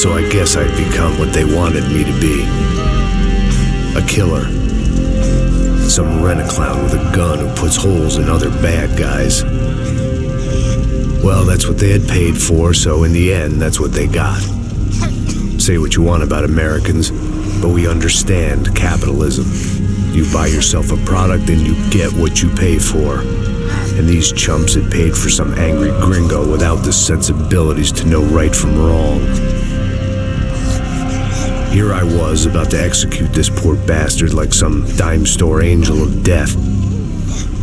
So I guess I'd become what they wanted me to be. A killer. Some rent-a-clown with a gun who puts holes in other bad guys. Well, that's what they had paid for, so in the end, that's what they got. Say what you want about Americans, but we understand capitalism. You buy yourself a product and you get what you pay for. And these chumps had paid for some angry gringo without the sensibilities to know right from wrong. Here I was, about to execute this poor bastard like some dime store angel of death.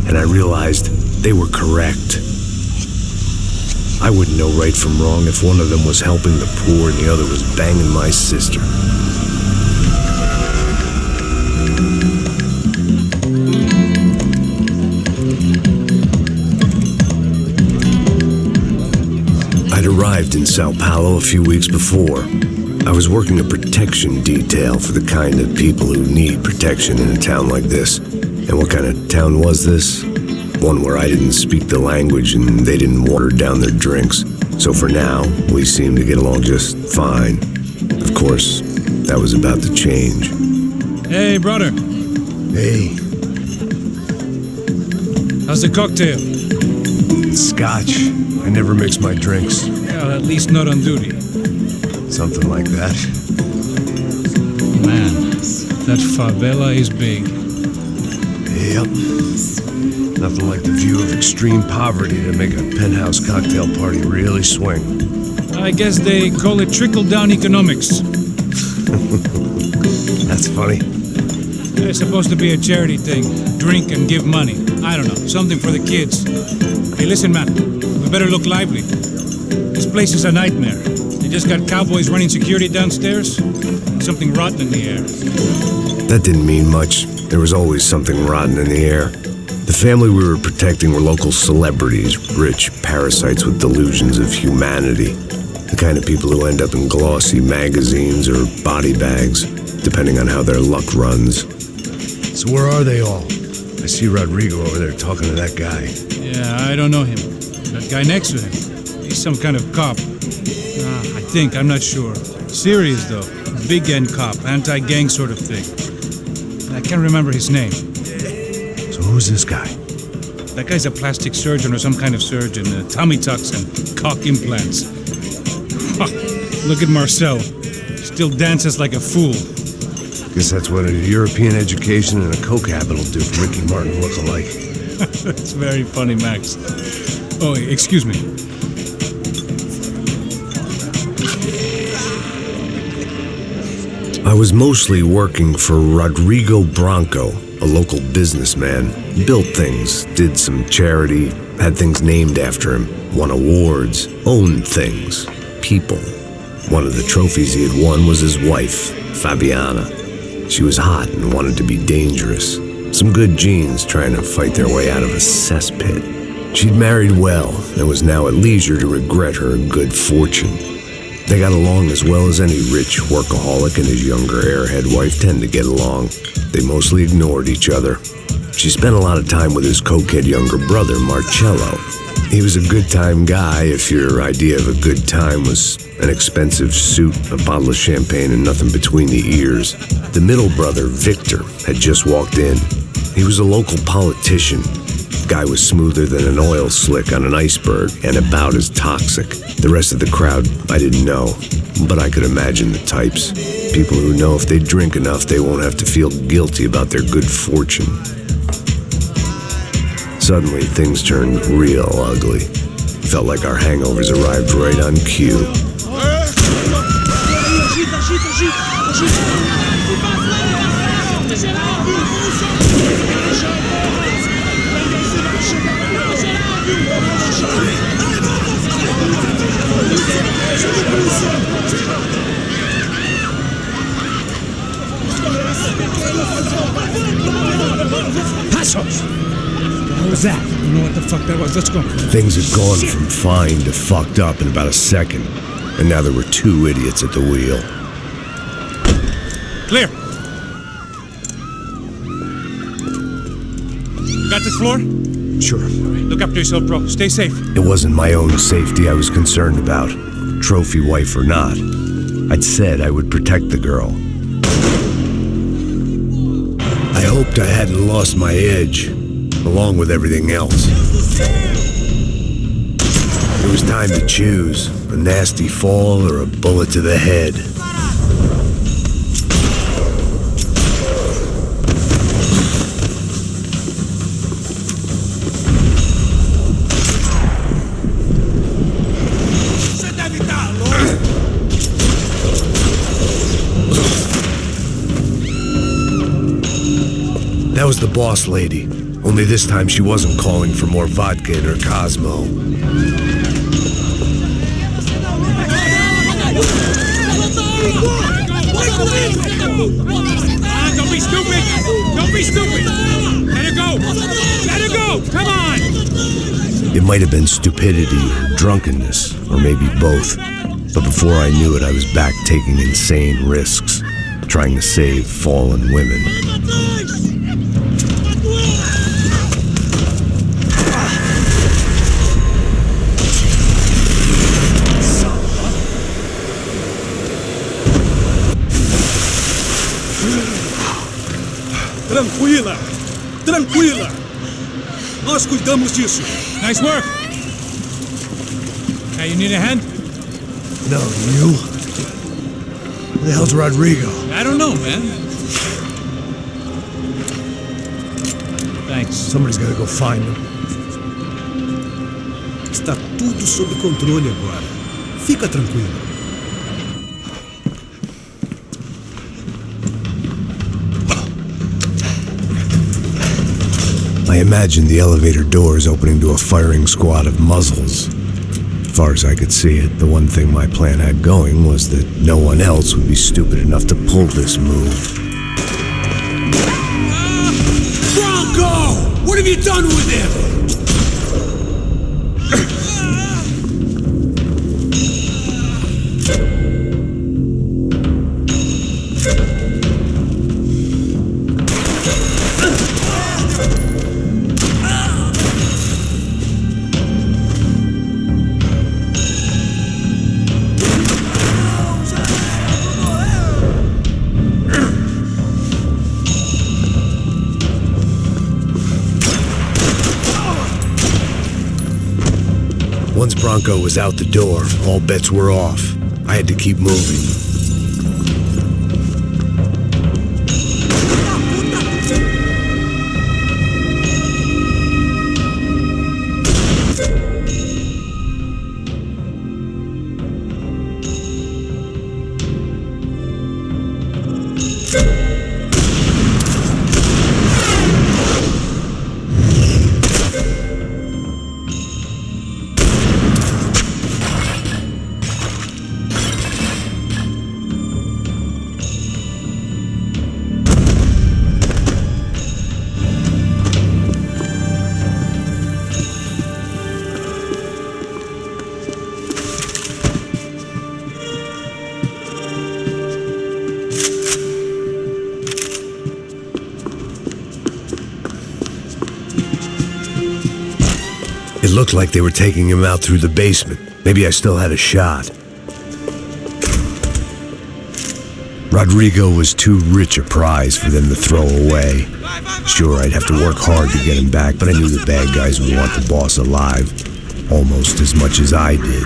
And I realized they were correct. I wouldn't know right from wrong if one of them was helping the poor and the other was banging my sister. I'd arrived in Sao Paulo a few weeks before. I was working a protection detail for the kind of people who need protection in a town like this. And what kind of town was this? One where I didn't speak the language and they didn't water down their drinks. So for now, we seemed to get along just fine. Of course, that was about to change. Hey, brother. Hey. How's the cocktail? Scotch. I never mix my drinks. Well, at least not on duty. Something like that. Man, that favela is big. Yep. Nothing like the view of extreme poverty to make a penthouse cocktail party really swing. I guess they call it trickle-down economics. That's funny. It's supposed to be a charity thing. Drink and give money. I don't know, something for the kids. Hey, listen, man, we better look lively. This place is a nightmare. They just got cowboys running security downstairs, and something rotten in the air. That didn't mean much. There was always something rotten in the air. The family we were protecting were local celebrities, rich parasites with delusions of humanity. The kind of people who end up in glossy magazines or body bags, depending on how their luck runs. So where are they all? I see Rodrigo over there talking to that guy. Yeah, I don't know him. That guy next to him, he's some kind of cop. I think, I'm not sure. Serious, though. Big end cop, anti-gang sort of thing. I can't remember his name. So who's this guy? That guy's a plastic surgeon or some kind of surgeon. Tummy tucks and cock implants. Look at Marcel. Still dances like a fool. Guess that's what a European education and a coke habit will do for Ricky Martin look-alike. That's very funny, Max. Oh, excuse me. I was mostly working for Rodrigo Branco, a local businessman. Built things, did some charity, had things named after him, won awards, owned things, people. One of the trophies he had won was his wife, Fabiana. She was hot and wanted to be dangerous. Some good genes trying to fight their way out of a cesspit. She'd married well and was now at leisure to regret her good fortune. They got along as well as any rich workaholic and his younger airhead wife tend to get along. They mostly ignored each other. She spent a lot of time with his cokehead younger brother, Marcello. He was a good-time guy if your idea of a good time was an expensive suit, a bottle of champagne, and nothing between the ears. The middle brother, Victor, had just walked in. He was a local politician. Guy was smoother than an oil slick on an iceberg and about as toxic. The rest of the crowd, I didn't know, but I could imagine the types. People who know if they drink enough, they won't have to feel guilty about their good fortune. Suddenly, things turned real ugly. Felt like our hangovers arrived right on cue. Passos! What was that? You know what the fuck that was? Let's go. Things had gone from fine to fucked up in about a second, and now there were two idiots at the wheel. Clear! Got this floor? Sure. Look after yourself, bro. Stay safe. It wasn't my own safety I was concerned about, trophy wife or not. I'd said I would protect the girl. I hoped I hadn't lost my edge, along with everything else. It was time to choose, a nasty fall or a bullet to the head. That was the boss lady, only this time she wasn't calling for more vodka in her Cosmo. Don't be stupid! Don't be stupid! Let her go! Let her go! Come on! It might have been stupidity, drunkenness, or maybe both. But before I knew it, I was back taking insane risks, trying to save fallen women. Tranquila! Tranquila! Nós cuidamos disso. Nice work! Hey, you need a hand? No, you? Where the hell's Rodrigo? I don't know, man. Thanks. Somebody's gotta go find him. Está tudo sob controle agora. Fica tranquilo. I imagined the elevator doors opening to a firing squad of muzzles. As far as I could see it, the one thing my plan had going was that no one else would be stupid enough to pull this move. Bronco! What have you done with him? Once Bronco was out the door, all bets were off. I had to keep moving. It looked like they were taking him out through the basement. Maybe I still had a shot. Rodrigo was too rich a prize for them to throw away. Sure, I'd have to work hard to get him back, but I knew the bad guys would want the boss alive, almost as much as I did.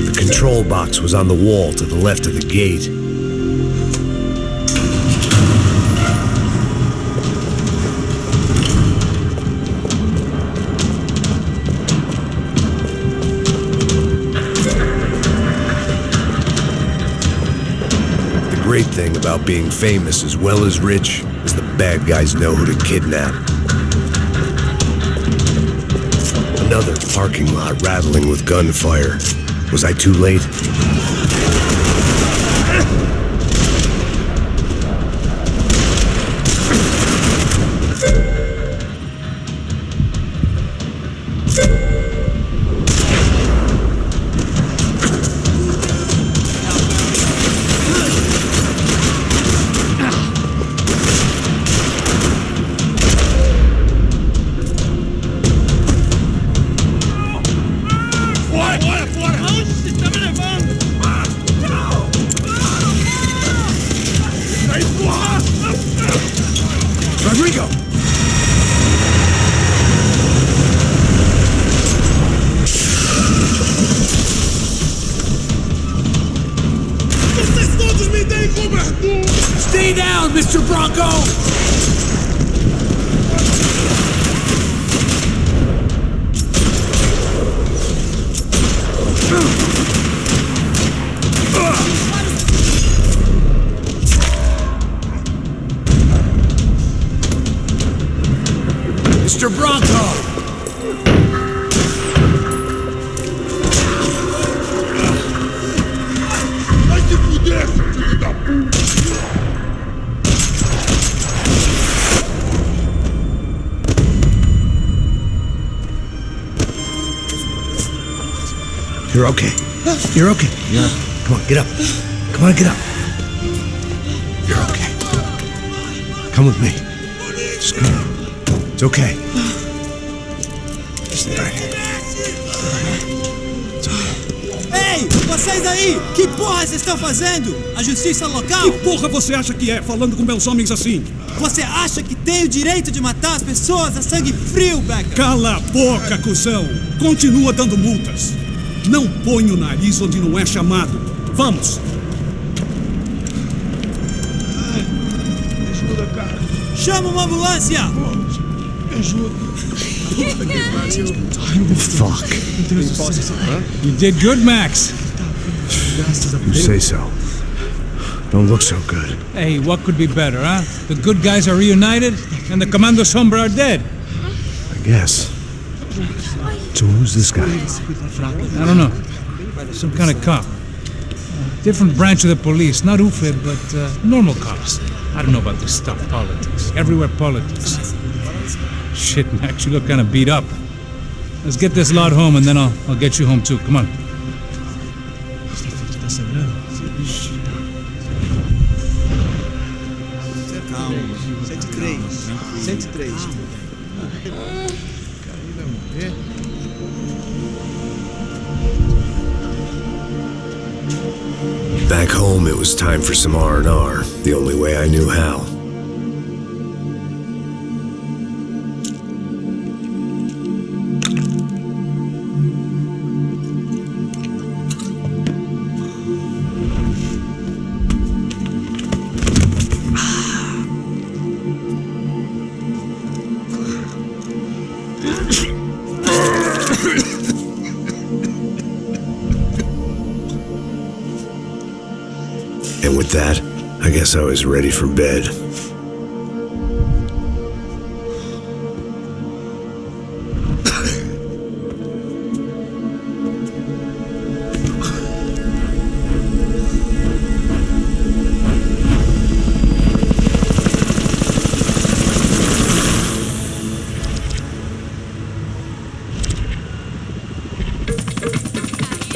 The control box was on the wall to the left of the gate. The great thing about being famous as well as rich is the bad guys know who to kidnap. Another parking lot rattling with gunfire. Was I too late? Rodrigo! Vocês todos me deem cobertura! Stay down, Mr. Bronco! Mr. Bronco! Vai se fuder, filho da puta! You're okay. You're okay. Yeah. Come on, get up. Come on, get up. You're okay. Come with me. Just come on. It's okay. It's all right. It's okay. Ei, vocês aí! Que porra vocês estão fazendo? A justiça local? Que porra você acha que é, falando com meus homens assim? Você acha que tem o direito de matar as pessoas a sangue frio, Becker? Cala a boca, cuzão! Continua dando multas. Não põe o nariz onde não é chamado. Vamos! Ajuda, cara. Chama uma ambulância! Fuck. You did good, Max. You say so. Don't look so good. Hey, what could be better, huh? The good guys are reunited, and the Commando Sombra are dead. I guess. So who's this guy? I don't know. Some kind of cop. Different branch of the police. Not UFE, but normal cops. I don't know about this stuff, politics. Everywhere politics. Shit, Max, you look kind of beat up. Let's get this lot home, and then I'll get you home too. Come on. Calma. 103. 103. Back home, it was time for some R&R, the only way I knew how. And with that, I guess I was ready for bed.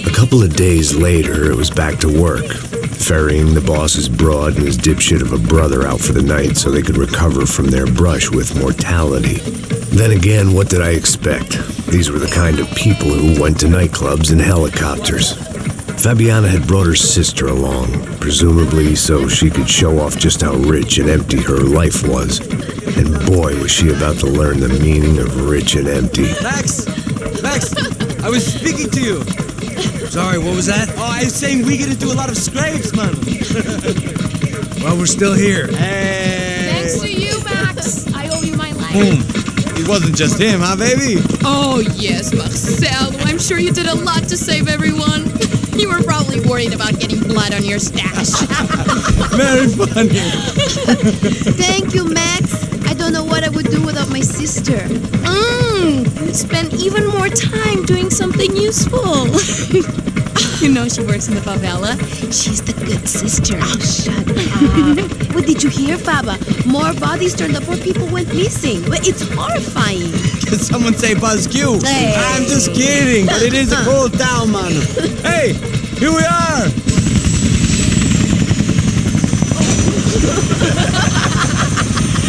A couple of days later, it was back to work. Ferrying the boss's broad and his dipshit of a brother out for the night so they could recover from their brush with mortality. Then again, what did I expect? These were the kind of people who went to nightclubs in helicopters. Fabiana had brought her sister along, presumably so she could show off just how rich and empty her life was. And boy, was she about to learn the meaning of rich and empty. Max! Max! I was speaking to you! Sorry, what was that? Oh, I was saying we get to do a lot of scrapes, man. Well, we're still here. Hey. Thanks to you, Max. I owe you my life. Boom. It wasn't just him, huh, baby? Oh, yes, Marcel. I'm sure you did a lot to save everyone. You were probably worried about getting blood on your stash. Very funny. Thank you, Max. I don't know what I would do without my sister. We'd spend even more time doing something useful. You know she works in the favela. She's the good sister. Oh, shut up. What did you hear, Faba? More bodies turned up, more people went missing. But it's horrifying. Did someone say Buzz Q? Hey. I'm just kidding, but it is a cool town, man. Hey, here we are.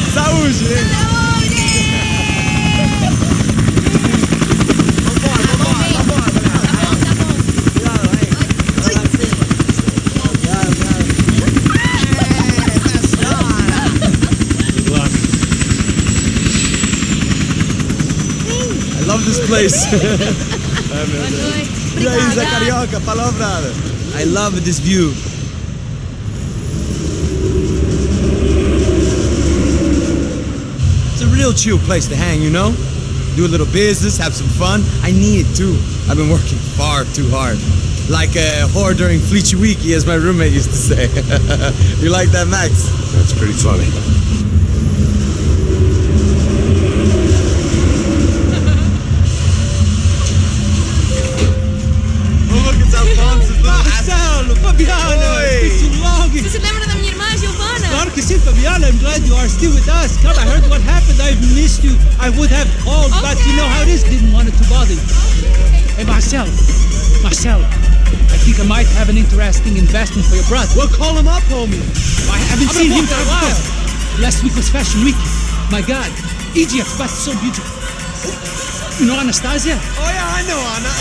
Saúde! I love this place. E aí, Zé Carioca, falou, brother. I love this view. It's a real chill place to hang, you know? Do a little business, have some fun. I need it too. I've been working far too hard. Like a whore during Fleechy Weeky, as my roommate used to say. You like that, Max? That's pretty funny. Marcelo, Fabiana, it's been too long. Você se lembra da minha irmã, Giovanna? Claro que sim, Fabiana. I'm glad you are still with us. Come, I heard what happened. I've missed you. I would have called, but you know how it is. Didn't want it to bother you. Hey, Marcelo, I think I might have an interesting investment for your brother. Well, call him up, homie. I haven't seen him for a while. Last week was Fashion Week. My God, Egypt, but so beautiful. You know Anastasia? Oh, yeah, I know Anna.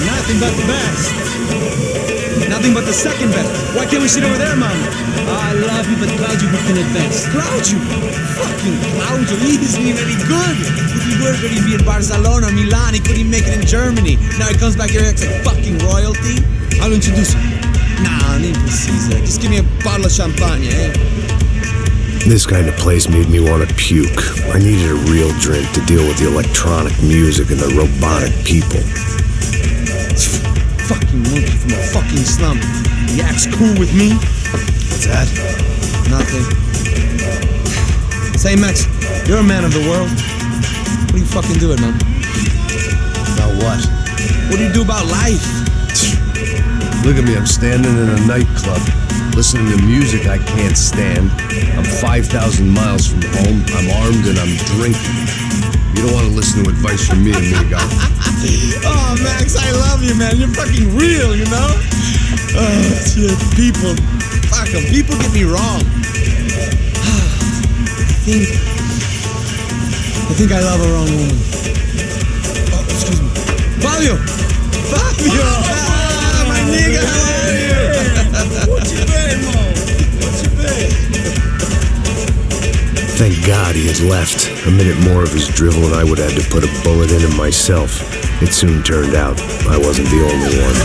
Nothing but the best. Nothing but the second best. Why can't we sit over there, Mama? I love you, but Claudio booked in advance. Claudio? Fucking Claudio. He isn't even any good. If he were good, he'd be in Barcelona or Milan. He couldn't make it in Germany. Now he comes back here and acts like fucking royalty. I'll introduce you. Nah, nem precisa. Just give me a bottle of champagne, eh? This kind of place made me want to puke. I needed a real drink to deal with the electronic music and the robotic people. Fucking monkey from a fucking slum. He acts cool with me. What's that? Nothing. Say, Max, you're a man of the world. What are you fucking doing, man? About what? What do you do about life? Look at me, I'm standing in a nightclub, listening to music I can't stand. I'm 5,000 miles from home, I'm armed and I'm drinking. You don't want to listen to advice from me, amigo. Oh, Max, I love you, man. You're fucking real, you know? Oh, shit. People. Fuck them. People get me wrong. I think I love a wrong woman. Oh, excuse me. Fabio! Fabio! Ah, my nigga, how are you? What you been, Mo? What you been? Thank God he had left. A minute more of his drivel and I would have had to put a bullet in him myself. It soon turned out I wasn't the only one.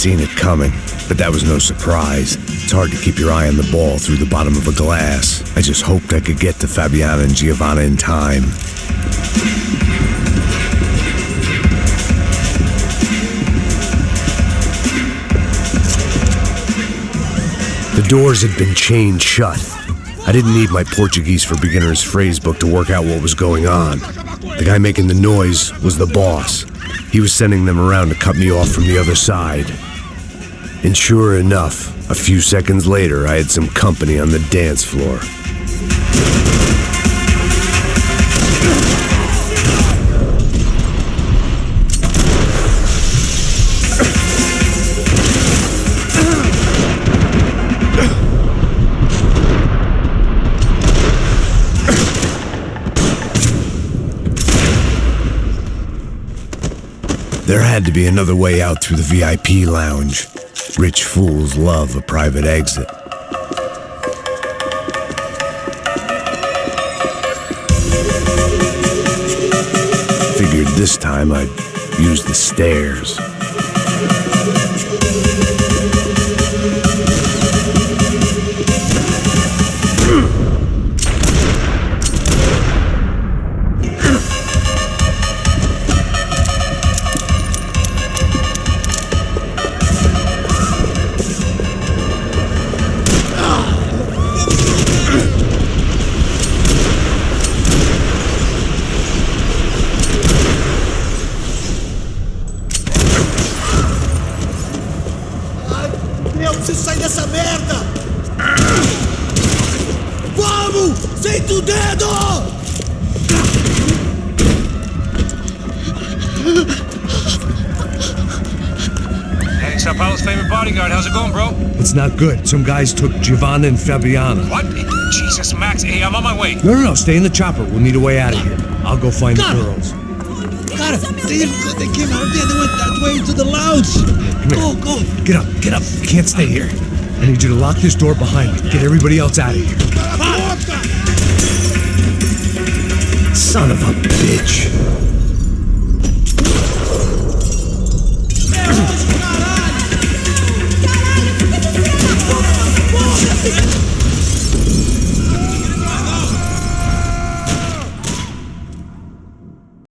seen it coming, but that was no surprise. It's hard to keep your eye on the ball through the bottom of a glass. I just hoped I could get to Fabiana and Giovanna in time. The doors had been chained shut. I didn't need my Portuguese for Beginners phrase book to work out what was going on. The guy making the noise was the boss. He was sending them around to cut me off from the other side. And sure enough, a few seconds later, I had some company on the dance floor. There had to be another way out through the VIP lounge. Rich fools love a private exit. Figured this time I'd use the stairs. Preciso sair dessa merda! Vamos! Senta o dedo! Hey, Sao Paulo's favorite bodyguard. How's it going, bro? It's not good. Some guys took Giovanna and Fabiana. What? Jesus, Max. Hey, I'm on my way. No, stay in the chopper. We'll need a way out of here. I'll go find the girls. Cara, they came out there. They went that way into the lounge. Go. Get up. You can't stay here. I need you to lock this door behind me. Get everybody else out of here. Son of a bitch.